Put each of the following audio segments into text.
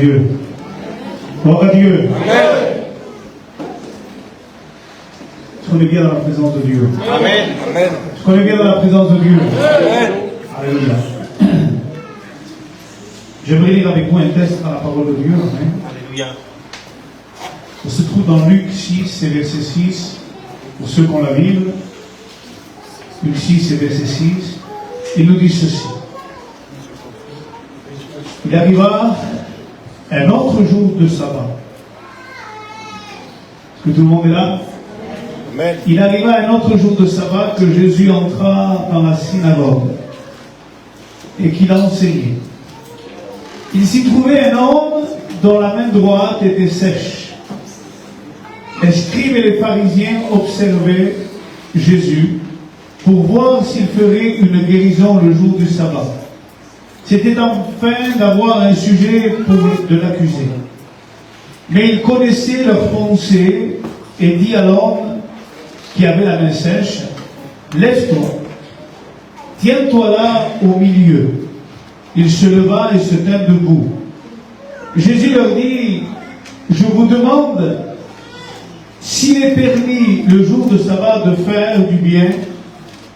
Dieu. Gloire à Dieu. Amen. On est bien dans la présence de Dieu. Amen. Amen. On est bien dans la présence de Dieu. Amen. Alléluia. J'aimerais lire avec vous un texte dans la parole de Dieu. Amen. Alléluia. On se trouve dans Luc 6 et verset 6. Pour ceux qui ont la Bible, Luc 6 et verset 6, il nous dit ceci. Il arriva un autre jour de sabbat. Est-ce que tout le monde est là? Amen. Il arriva un autre jour de sabbat que Jésus entra dans la synagogue et qu'il enseignait. Il s'y trouvait un homme dont la main droite était sèche. Les scribes et les pharisiens observaient Jésus pour voir s'il ferait une guérison le jour du sabbat. C'était enfin d'avoir un sujet de l'accuser. Mais il connaissait leurs pensées et dit à l'homme qui avait la main sèche, « Lève-toi, tiens-toi là au milieu. » Il se leva et se tint debout. Jésus leur dit, « Je vous demande s'il est permis le jour de sabbat de faire du bien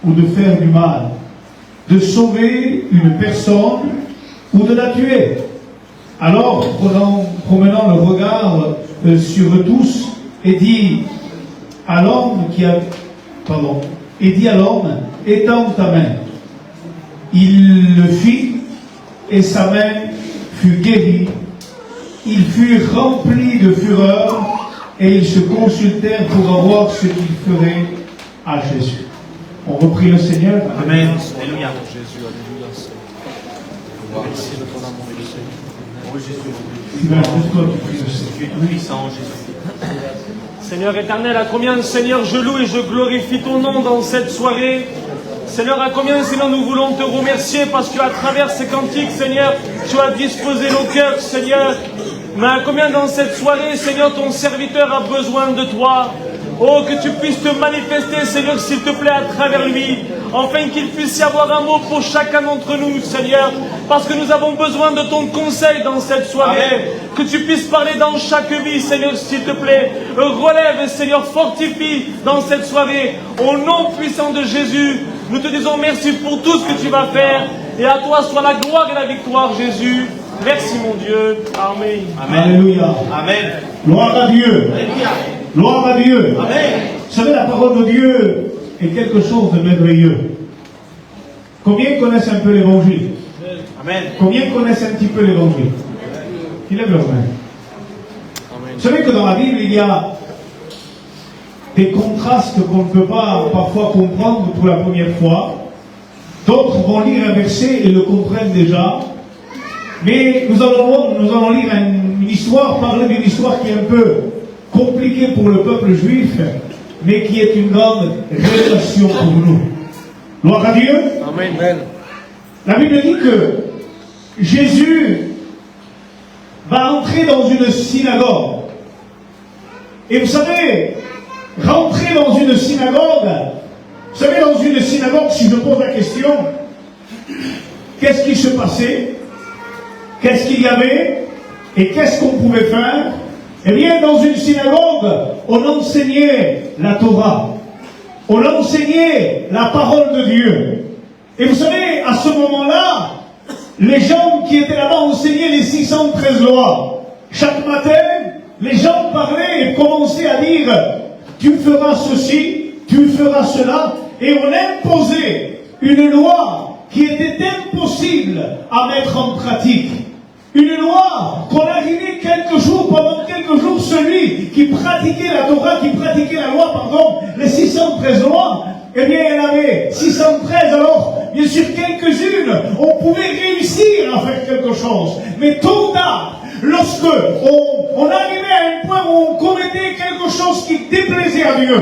ou de faire du mal, de sauver une personne ou de la tuer. » Alors, promenant le regard sur eux tous, et dit à l'homme étends ta main. Il le fit, et sa main fut guérie. Ils furent remplis de fureur, et ils se consultèrent pour avoir ce qu'ils feraient à Jésus. On reprie le Seigneur. Amen. Alléluia. Jésus, alléluia. Merci de ton amour, Seigneur. Oh Jésus. Tu vas juste toi qui prie le Seigneur. Tu es puissant, Jésus. Seigneur éternel, à combien, Seigneur, je loue et je glorifie ton nom dans cette soirée. Seigneur, à combien, Seigneur, nous voulons te remercier parce qu'à travers ces cantiques, Seigneur, tu as disposé nos cœurs, Seigneur. Mais à combien dans cette soirée, Seigneur, ton serviteur a besoin de toi. Oh, que tu puisses te manifester, Seigneur, s'il te plaît, à travers lui, afin qu'il puisse y avoir un mot pour chacun d'entre nous, Seigneur, parce que nous avons besoin de ton conseil dans cette soirée. Amen. Que tu puisses parler dans chaque vie, Seigneur, s'il te plaît. Relève, Seigneur, fortifie dans cette soirée. Au nom puissant de Jésus, nous te disons merci pour tout ce que tu vas faire. Et à toi soit la gloire et la victoire, Jésus. Merci, mon Dieu. Amen. Amen. Alléluia. Amen. Gloire à Dieu. Alléluia. Gloire à Dieu. Amen. Vous savez, la parole de Dieu est quelque chose de merveilleux. Combien connaissent un peu l'évangile? Amen. Combien connaissent un petit peu l'évangile? Qui lève leur main. Vous savez que dans la Bible, il y a des contrastes qu'on ne peut pas parfois comprendre pour la première fois. D'autres vont lire un verset et le comprennent déjà. Mais nous allons lire une histoire, parler d'une histoire qui est un peu compliquée pour le peuple juif, mais qui est une grande révélation pour nous. Gloire à Dieu. Amen. La Bible dit que Jésus va entrer dans une synagogue. Et vous savez, rentrer dans une synagogue, si je pose la question, qu'est-ce qui se passait? Qu'est-ce qu'il y avait? Et qu'est-ce qu'on pouvait faire? Eh bien, dans une synagogue, on enseignait la Torah. On enseignait la parole de Dieu. Et vous savez, à ce moment-là, les gens qui étaient là-bas enseignaient les 613 lois. Chaque matin, les gens parlaient et commençaient à dire « Tu feras ceci, tu feras cela ». Et on imposait une loi qui était impossible à mettre en pratique. Une loi qu'on arrivait pendant quelques jours, celui qui pratiquait la Torah, qui pratiquait la loi, les 613 lois, eh bien, il y en avait 613, alors, bien sûr, quelques-unes, on pouvait réussir à faire quelque chose. Mais tôt ou tard, lorsque on arrivait à un point où on commettait quelque chose qui déplaisait à Dieu,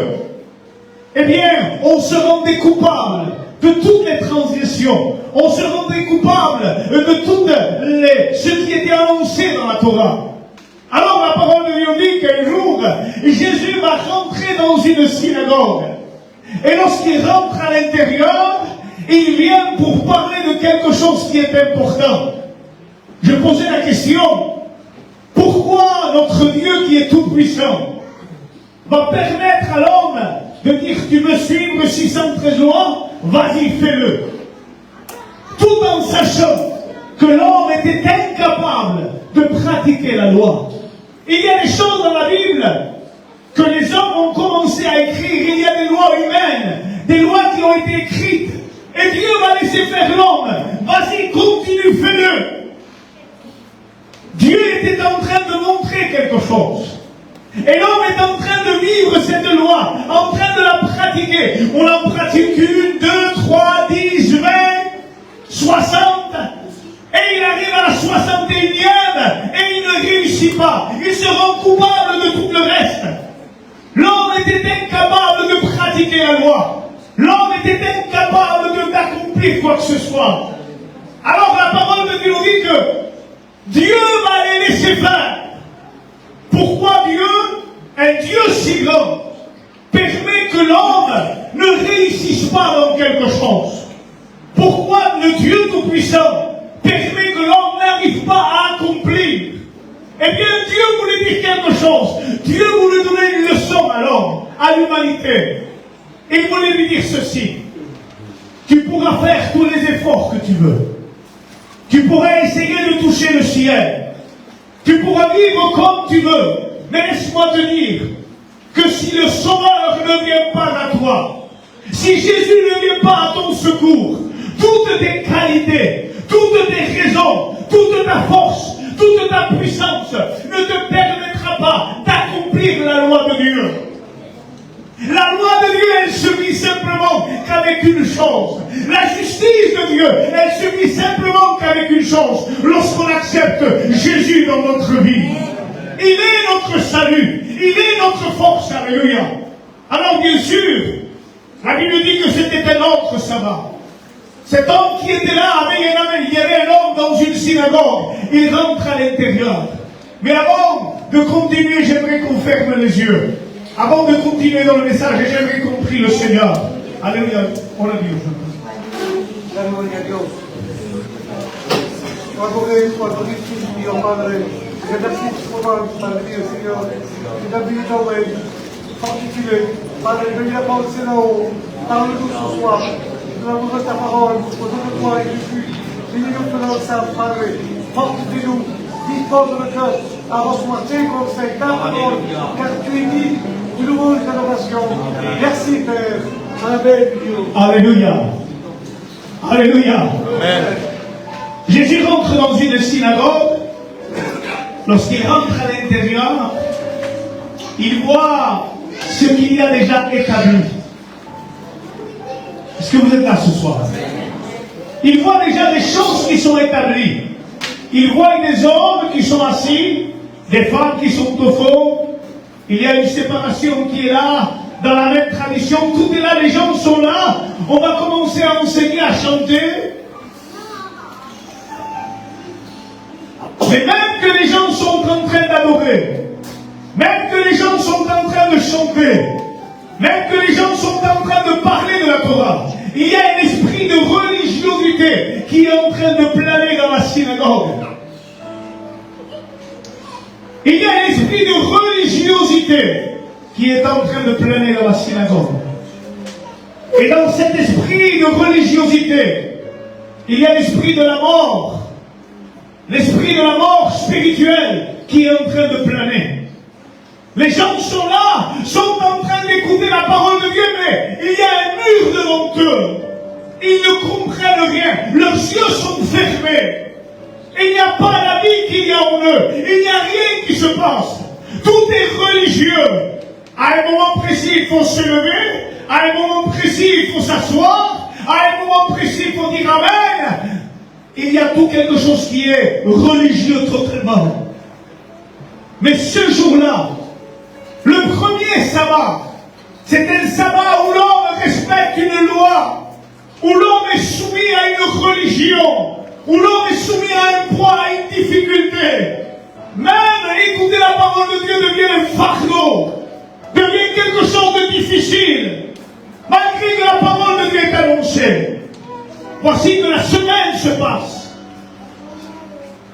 eh bien, on se rendait coupable de toutes les transgressions. On se rendait coupable de tout ce qui était annoncé dans la Torah. Alors la parole de Dieu dit qu'un jour, Jésus va rentrer dans une synagogue. Et lorsqu'il rentre à l'intérieur, il vient pour parler de quelque chose qui est important. Je posais la question, notre Dieu qui est tout-puissant va permettre à l'homme de dire tu veux suivre 613 lois, vas-y fais-le. Tout en sachant que l'homme était incapable de pratiquer la loi. Il y a des choses dans la Bible que les hommes ont commencé à écrire. Il y a des lois humaines, des lois qui ont été écrites. Et Dieu va laisser faire l'homme. Vas-y, continue, fais-le. Dieu était en train de montrer quelque chose. Et l'homme est en train de vivre cette loi, en train de la pratiquer. On en pratique 1, 2, 3, 10, 20, 60. Et il arrive à la 61e et il ne réussit pas. Il se rend coupable de tout le reste. L'homme était incapable de pratiquer la loi. L'homme était incapable d'accomplir quoi que ce soit. Alors la parole de Dieu nous dit que Dieu va les laisser faire. Pourquoi Dieu, un Dieu si grand, permet que l'homme ne réussisse pas dans quelque chose? Pourquoi le Dieu Tout-Puissant permet que l'homme n'arrive pas à accomplir? Eh bien, Dieu voulait dire quelque chose. Dieu voulait donner une leçon à l'homme, à l'humanité. Il voulait lui dire ceci. Tu pourras faire tous les efforts que tu veux. Tu pourras essayer de toucher le ciel. Tu pourras vivre comme tu veux. Mais laisse-moi te dire que si le Sauveur ne vient pas à toi, si Jésus ne vient pas à ton secours, toutes tes qualités, toutes tes raisons, toute ta force, toute ta puissance ne te permettra pas d'accomplir la loi de Dieu. La loi de Dieu, elle se vit simplement qu'avec une chose. La justice de Dieu, elle se vit simplement qu'avec une chose. Lorsqu'on accepte Jésus dans notre vie. Il est notre salut. Il est notre force. Alléluia. Alors bien sûr, la Bible dit que c'était un autre sabbat. Cet homme qui était là, il y avait un homme dans une synagogue. Il rentre à l'intérieur. Mais avant de continuer, j'aimerais qu'on ferme les yeux. Avant de continuer dans le message, j'aimerais qu'on prie le Seigneur. Alléluia. On l'a dit aujourd'hui. Gloria a Dios. Cuando dices, Dios Padre, que merci pour Padre Dieu, Seigneur, que tu as vu ton règne particulier. Padre, venez la parole, Seigneur, parle-nous ce soir. Nous avons besoin de ta parole, au nom de toi et Jésus. Bénis-nous que nous sommes, Padre. Porte-nous, dispose le cœur à recevoir tes conseils, ta parole, car tu es dit. Merci Père. Amen. Alléluia. Alléluia. Amen. Jésus rentre dans une synagogue. Lorsqu'il rentre à l'intérieur, il voit ce qu'il y a déjà établi. Est-ce que vous êtes là ce soir? Il voit déjà des choses qui sont établies. Il voit des hommes qui sont assis, des femmes qui sont au fond. Il y a une séparation qui est là, dans la même tradition, tout est là, les gens sont là, on va commencer à enseigner, à chanter. Mais même que les gens sont en train d'adorer, même que les gens sont en train de chanter, même que les gens sont en train de parler de la Torah, il y a un esprit de religiosité qui est en train de planer dans la synagogue. Il y a un esprit de religiosité qui est en train de planer dans la synagogue. Et dans cet esprit de religiosité, il y a l'esprit de la mort. L'esprit de la mort spirituelle qui est en train de planer. Les gens sont là, sont en train d'écouter la parole de Dieu, mais il y a un mur devant eux. Ils ne comprennent rien. Leurs yeux sont fermés. Il n'y a pas la vie qu'il y a en eux. Il n'y a rien qui se passe. Tout est religieux. À un moment précis, il faut se lever. À un moment précis, il faut s'asseoir. À un moment précis, il faut dire Amen. Il y a tout quelque chose qui est religieux totalement. Mais ce jour-là, le premier sabbat, c'est un sabbat où l'homme respecte une loi, où l'homme est soumis à une religion, où l'homme est soumis à un poids, à une difficulté. Même écouter la parole de Dieu devient un fardeau, devient quelque chose de difficile, malgré que la parole de Dieu est annoncée. Voici que la semaine se passe.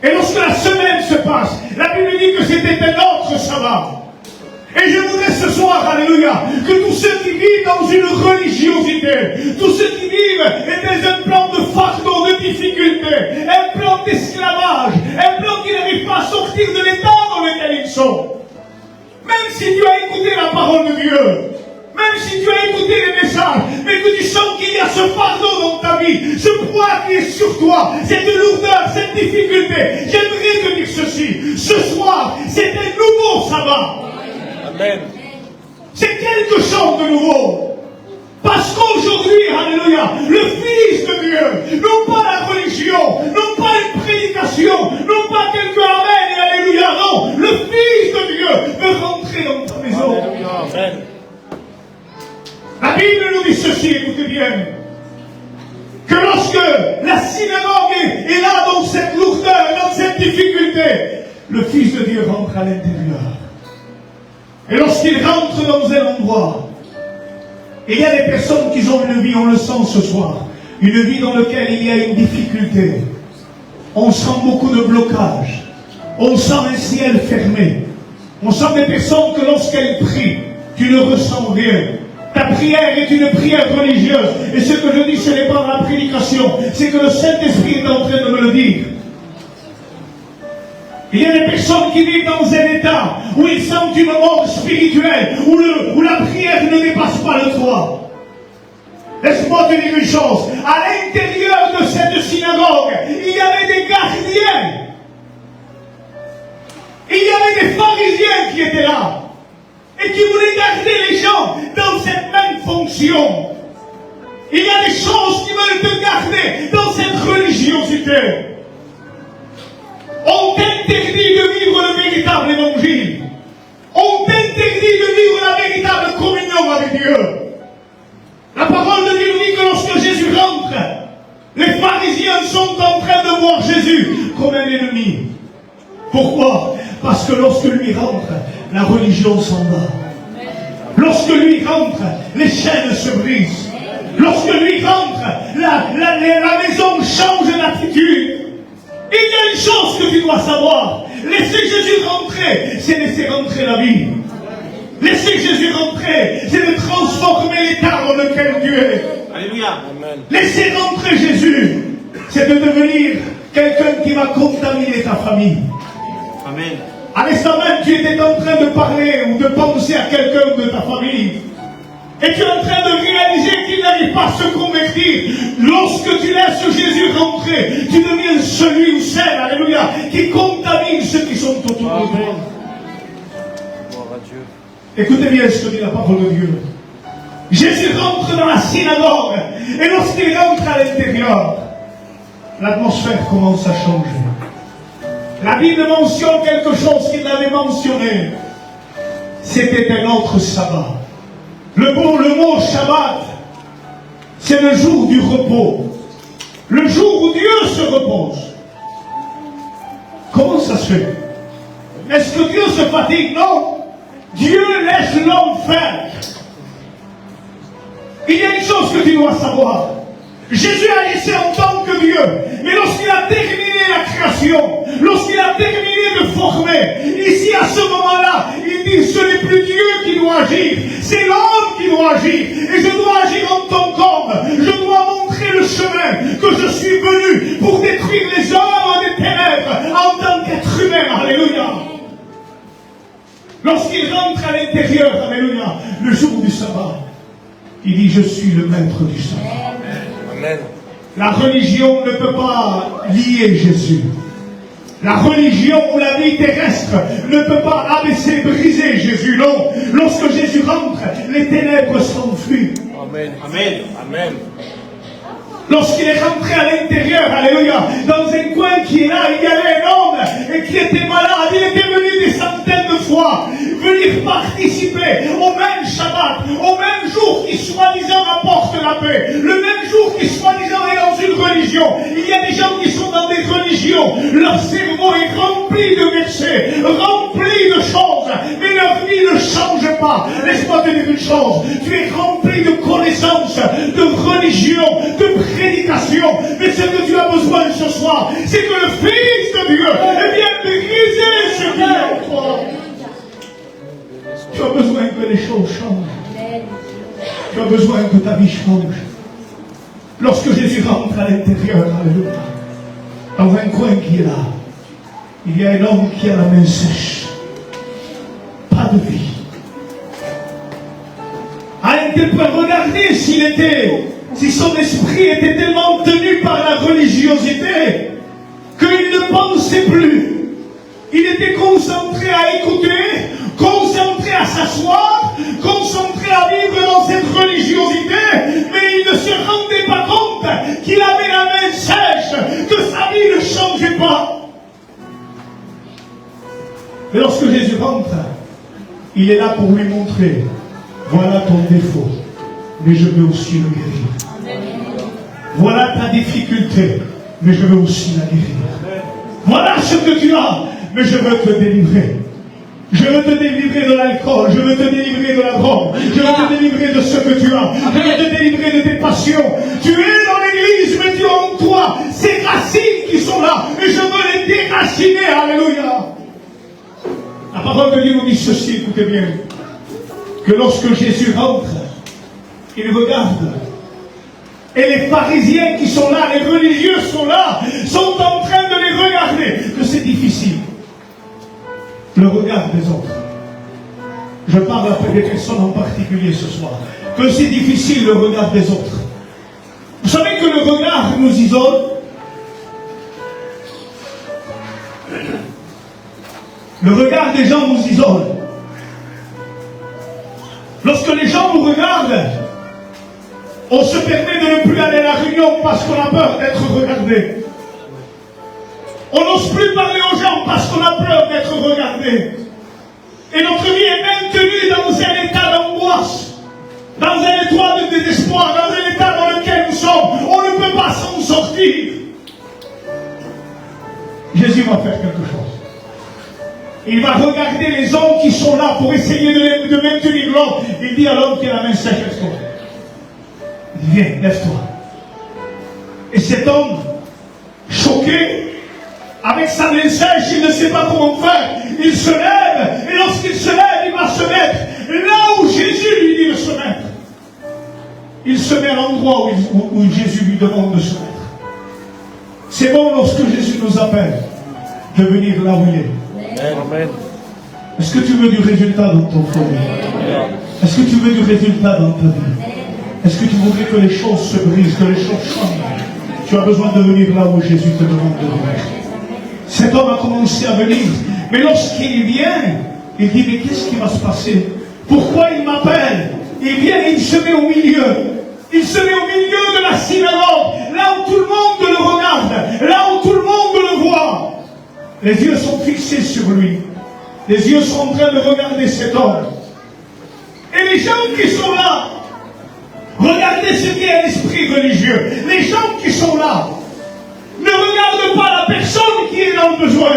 Et lorsque la semaine se passe, la Bible dit que c'était un autre sabbat. Et je voudrais ce soir, alléluia, que tous ceux qui vivent dans une religiosité, tous ceux qui vivent dans un plan de fardeau, de difficulté, un plan d'esclavage, un plan qui n'arrive pas à sortir de l'état dans lequel ils sont, même si tu as écouté la parole de Dieu, même si tu as écouté les messages, mais que tu sens qu'il y a ce fardeau dans ta vie, ce poids qui est sur toi, cette lourdeur, cette difficulté, j'aimerais te dire ceci, ce soir, c'est un nouveau sabbat. Amen. C'est quelque chose de nouveau. Parce qu'aujourd'hui, alléluia, le Fils de Dieu, non pas la religion, non pas une prédication, non pas quelques amen et alléluia, non, le Fils de Dieu veut rentrer dans ta maison. Amen. La Bible nous dit ceci, écoutez bien, que lorsque la synagogue est là dans cette lourdeur, dans cette difficulté, le Fils de Dieu rentre à l'intérieur. Et lorsqu'il rentre dans un endroit, et il y a des personnes qui ont une vie, on le sent ce soir, une vie dans laquelle il y a une difficulté, on sent beaucoup de blocage, on sent un ciel fermé, on sent des personnes que lorsqu'elles prient, tu ne ressens rien. Ta prière est une prière religieuse, et ce que je dis, ce n'est pas la prédication, c'est que le Saint-Esprit est en train de me le dire. Il y a des personnes qui vivent dans un état où ils sentent une mort spirituelle, où la prière ne dépasse pas le toit. Laisse-moi te dire une chose. À l'intérieur de cette synagogue, il y avait des gardiens. Il y avait des pharisiens qui étaient là. Et qui voulaient garder les gens dans cette même fonction. Il y a des choses qui veulent te garder dans cette religiosité. On t'interdit de vivre le véritable évangile. On t'interdit de vivre la véritable communion avec Dieu. La parole de Dieu dit que lorsque Jésus rentre, les pharisiens sont en train de voir Jésus comme un ennemi. Pourquoi? Parce que lorsque lui rentre, la religion s'en va. Lorsque lui rentre, les chaînes se brisent. Lorsque lui rentre, la maison change d'attitude. Il y a une chose que tu dois savoir. Laisser Jésus rentrer, c'est laisser rentrer la vie. Laisser Jésus rentrer, c'est de transformer l'état dans lequel tu es. Alléluia. Laisser rentrer Jésus, c'est de devenir quelqu'un qui va contaminer ta famille. Amen. À l'instant même, tu étais en train de parler ou de penser à quelqu'un de ta famille. Et tu es en train de réaliser qu'il n'arrive pas à se convertir. Lorsque tu laisses Jésus rentrer, tu deviens celui ou celle, alléluia, qui contamine ceux qui sont autour de toi. Écoutez bien ce que dit la parole de Dieu. Jésus rentre dans la synagogue. Et lorsqu'il rentre à l'intérieur, l'atmosphère commence à changer. La Bible mentionne quelque chose qu'il avait mentionné. C'était un autre sabbat. Le mot Shabbat, c'est le jour du repos. Le jour où Dieu se repose. Comment ça se fait? Est-ce que Dieu se fatigue? Non. Dieu laisse l'homme faire. Il y a une chose que tu dois savoir. Jésus a laissé en tant que Dieu. Mais lorsqu'il a terminé la création, lorsqu'il a terminé de former, ici à ce moment-là, il dit ce n'est plus Dieu qui doit agir, c'est l'homme qui doit agir. Et je dois agir en tant qu'homme. Je dois montrer le chemin que je suis venu pour détruire les œuvres des ténèbres en tant qu'être humain. Alléluia. Lorsqu'il rentre à l'intérieur, alléluia, le jour du sabbat, il dit je suis le maître du sabbat. Amen. La religion ne peut pas lier Jésus. La religion ou la vie terrestre ne peut pas abaisser, briser Jésus. Non. Lorsque Jésus rentre, les ténèbres s'enfuient. Amen. Amen. Amen. Lorsqu'il est rentré à l'intérieur, alléluia, dans un coin qui est là, il y avait un homme qui était malade. Il était venu des centaines de fois venir participer au même Shabbat, au même jour qui soi-disant apporte la paix, le même jour qui soi-disant est dans une religion. Il y a des gens qui sont dans des religions, leur cerveau est rempli de versets, rempli de choses, mais leur vie ne change pas. Laisse-moi te dire une chose, tu es rempli de connaissances, de religion, de prédication, situation. Mais ce que tu as besoin ce soir, c'est que le Fils de Dieu vienne briser ce qui est en toi. Tu as besoin que les choses changent. Tu as besoin que ta vie change. Lorsque Jésus rentre à l'intérieur, alléluia, dans un coin qui est là, il y a un homme qui a la main sèche. Pas de vie. À un tel point, regardez si son esprit était tellement tenu par la religiosité qu'il ne pensait plus. Il était concentré à écouter, concentré à s'asseoir, concentré à vivre dans cette religiosité, mais il ne se rendait pas compte qu'il avait la main sèche, que sa vie ne changeait pas. Mais lorsque Jésus rentre, il est là pour lui montrer, voilà ton défaut, mais je veux aussi le guérir. Voilà ta difficulté, mais je veux aussi la guérir. Voilà ce que tu as, mais je veux te délivrer. Je veux te délivrer de l'alcool, je veux te délivrer de la drogue, je veux te délivrer de ce que tu as, je veux te délivrer de tes passions. Tu es dans l'église, mais tu as en toi ces racines qui sont là, et je veux les déraciner, alléluia. La parole de Dieu nous dit ceci, écoutez bien, que lorsque Jésus rentre, il regarde, et les pharisiens qui sont là, les religieux sont là, sont en train de les regarder, que c'est difficile. Le regard des autres. Je parle à des personnes en particulier ce soir. Que c'est difficile le regard des autres. Vous savez que le regard nous isole. Le regard des gens nous isole. Lorsque les gens nous regardent, on se permet de ne plus aller à la réunion parce qu'on a peur d'être regardé. On n'ose plus parler aux gens parce qu'on a peur d'être regardé. Et notre vie est maintenue dans un état d'angoisse, dans un état de désespoir, dans un état dans lequel nous sommes. On ne peut pas s'en sortir. Jésus va faire quelque chose. Il va regarder les hommes qui sont là pour essayer de maintenir l'homme. Il dit à l'homme qui a la main sèche, lève-toi. Il dit, viens, lève-toi. Et cet homme, choqué, avec sa main sèche, il ne sait pas comment faire. Il se lève, et lorsqu'il se lève, il va se mettre là où Jésus lui dit de se mettre. Il se met à l'endroit où Jésus lui demande de se mettre. C'est bon lorsque Jésus nous appelle de venir là où il est. Amen. Est-ce que tu veux du résultat dans ton foyer? Est-ce que tu veux du résultat dans ta vie? Est-ce que tu voudrais que les choses se brisent, que les choses changent? Tu as besoin de venir là où Jésus te demande de venir. Cet homme a commencé à venir, mais lorsqu'il vient, il dit, mais qu'est-ce qui va se passer? Pourquoi il m'appelle? Il vient et il se met au milieu. Il se met au milieu de la synagogue, là où tout le monde le regarde, là où tout le monde le voit. Les yeux sont fixés sur lui. Les yeux sont en train de regarder cet homme. Et les gens qui sont là, regardez ce qu'est un esprit religieux. Les gens qui sont là ne regardent pas la personne qui est dans le besoin.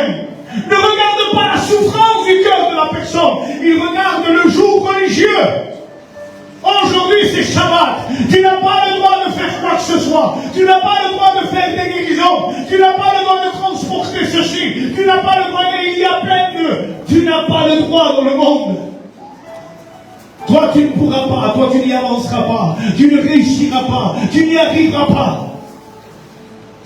Ne regardent pas la souffrance du cœur de la personne. Ils regardent le jour religieux. Aujourd'hui c'est Shabbat. Tu n'as pas le droit de faire quoi que ce soit. Tu n'as pas le droit de faire des guérisons. Tu n'as pas le droit de transporter ceci. Tu n'as pas le droit, il y a plein de... Tu n'as pas le droit dans le monde. Toi tu ne pourras pas. Toi tu n'y avanceras pas. Tu ne réussiras pas. Tu n'y arriveras pas.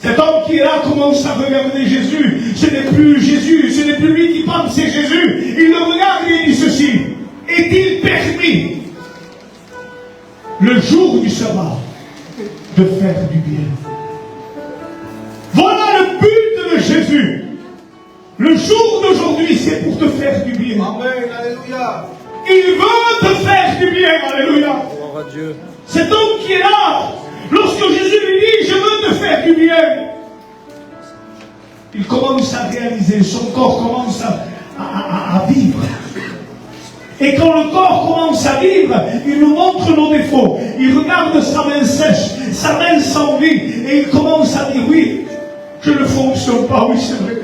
Cet homme qui est là commence à regarder Jésus. Ce n'est plus Jésus. Ce n'est plus lui qui parle, c'est Jésus. Il le regarde et il dit ceci. Est-il permis le jour du sabbat de faire du bien? Voilà le but de Jésus. Le jour d'aujourd'hui, c'est pour te faire du bien. Amen, alléluia. Il veut te faire du bien, alléluia. Gloire à Dieu. Cet homme qui est là, lorsque Jésus lui dit, je veux te faire du bien, il commence à réaliser, son corps commence à vivre. Et quand le corps commence à vivre, il nous montre nos défauts. Il regarde sa main sèche, sa main sans vie, et il commence à dire, oui, je ne fonctionne pas, oui c'est vrai.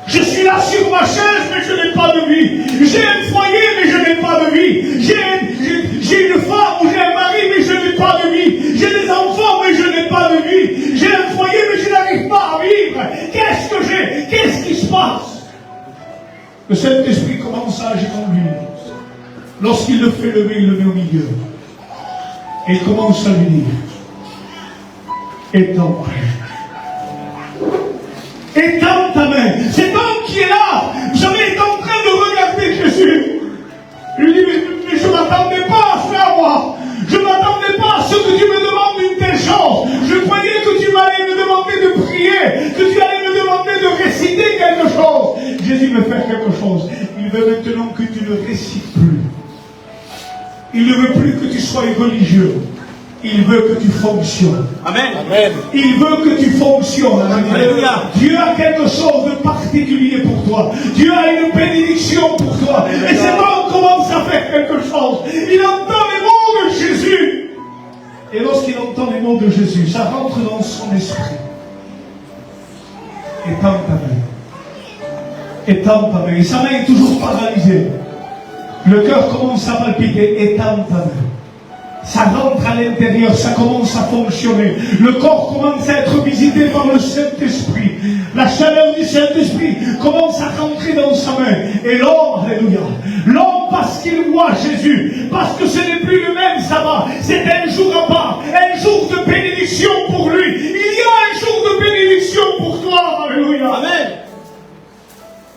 Je suis là sur ma chaise, mais je n'ai pas de vie. J'ai un foyer, mais je n'ai pas de vie. J'ai une femme ou j'ai un mari, mais je n'ai pas de vie. J'ai des enfants, mais je n'ai pas de vie. J'ai un Le Saint-Esprit commence à agir en lui. Lorsqu'il le fait lever, il le met au milieu. Et il commence à lui dire, étends ta main. Étends ta main. Cet homme qui est là, vous savez, est en train de regarder Jésus. Il lui dit, mais je ne m'attendais pas à cela, moi. Je ne m'attendais pas à ce que tu me demandes une telle chose. Je croyais que tu m'allais me demander de prier, que tu allais me demander de réciter quelque chose. Jésus veut faire quelque chose. Il veut maintenant que tu ne récites plus. Il ne veut plus que tu sois religieux. Il veut que tu fonctionnes. Amen. Amen. Il veut que tu fonctionnes. Alléluia. Dieu a quelque chose de particulier pour toi. Dieu a une bénédiction pour toi. Et c'est là qu'on commence à faire quelque chose. Il entend les mots de Jésus. Et lorsqu'il entend les mots de Jésus, ça rentre dans son esprit. Étends ta main. Étends ta main. Et sa main est toujours paralysée. Le cœur commence à palpiter. Étends ta main. Ça rentre à l'intérieur, ça commence à fonctionner. Le corps commence à être visité par le Saint-Esprit. La chaleur du Saint-Esprit commence à rentrer dans sa main. Et l'homme, alléluia, l'homme parce qu'il voit Jésus, parce que ce n'est plus le même sabbat, c'est un jour à part, un jour de bénédiction pour lui. Il y a un jour de bénédiction pour toi, alléluia. Amen.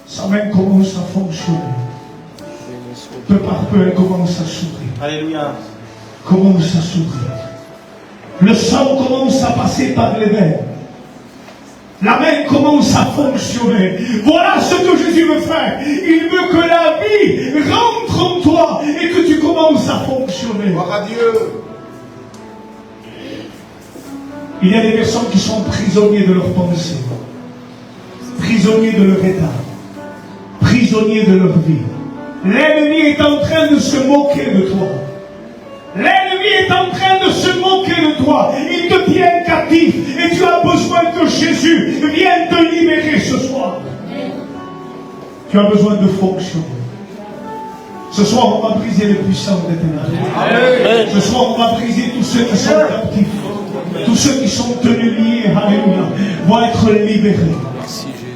Sa main commence à fonctionner. Peu par peu, elle commence à s'ouvrir. Alléluia. Commence à s'ouvrir. Le sang commence à passer par les veines. La main commence à fonctionner. Voilà ce que Jésus veut faire. Il veut que la vie rentre en toi et que tu commences à fonctionner. Gloire à Dieu. Il y a des personnes qui sont prisonniers de leurs pensées, prisonniers de leur état, prisonniers de leur vie. L'ennemi est en train de se moquer de toi. L'ennemi est en train de se moquer de toi. Il te tient captif. Et tu as besoin que Jésus vienne te libérer ce soir. Tu as besoin de fonctionner. Ce soir, on va briser les puissants des ténèbres. Ce soir, on va briser tous ceux qui sont captifs. Tous ceux qui sont tenus liés, alléluia, vont être libérés.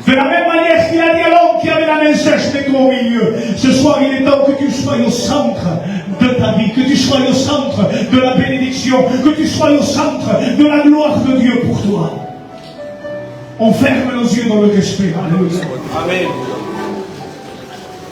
De la même manière qu'il a dit à l'homme qui avait la main sèche, mets-toi au milieu. Ce soir, il est temps que tu sois au centre de ta vie, que tu sois au centre de la bénédiction, que tu sois au centre de la gloire de Dieu pour toi. On ferme nos yeux dans le respect. Alléluia. Amen.